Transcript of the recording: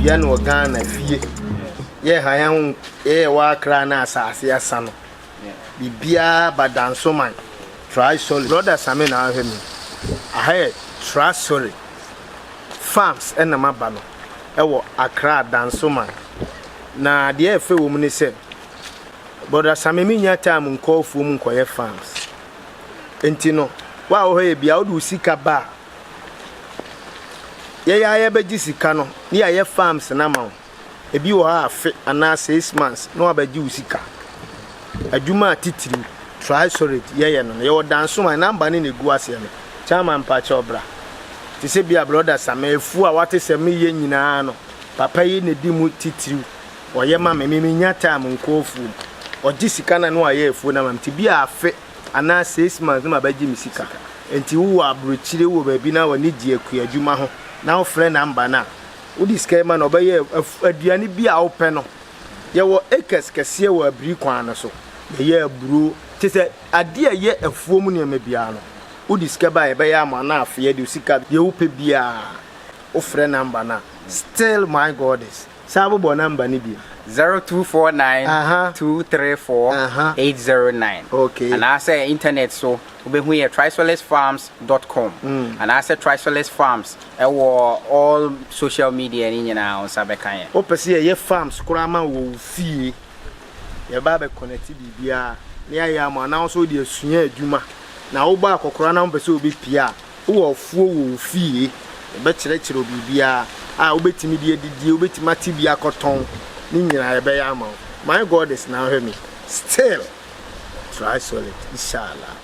Piano organ and fee. Ye, I am a crana assassin, son. Be beer, but dance so man. Try solid. Brother Sammy, I hear me. I heard Trisolace Farms and a mabano. A crowd dance so man. Na dear fair woman said, Brother Sammy, your time and call for Munkoye Farms. Entino, wow, hey, be out to seek a bar. Yeah, I ever Jissicano, near your farms and amount. If you are fit and now 6 months, no about Jusica. A Juma titri, Trisolace, yeah, and your dance my number in the Guasian, Charman Pachobra. To say be a brother, some a fool, what is a million in ano, Papa in the dimu titri, or your mamma, mimia time and cold food, or Jissicana no air for them to be a fit and now 6 months, no about Jimmy Sika. And to are bruchili will be now a need dear queer Jumaho. Now, friend Ambana, would this came and obey a Diani be our panel. There were acres, Cassia were brequana so. The year brew, tis a dear yet a woman may be ano. Would this cabby by Amana, fear you seek up the Upe Bia, oh, friend Ambana. Still, my goddess. Sabo number Nibia 0249 234 809. Okay. And I say internet so we at TrisolaceFarms.com. And I said Trisolace Farms. All social media in now Sabekaya. Opesi ye farms kurama wo fie. Ye ba be connected bia. Near ya ma na so de sunya adwuma. Na wo ba akokora na mpese obi pia. Wo ofuo wo fie. Be kire kire obi bia. Ah obetimi de didi obetima tibia koton. Ni nyina be ya ma. My God is now hear me. Still Trisolace inshallah.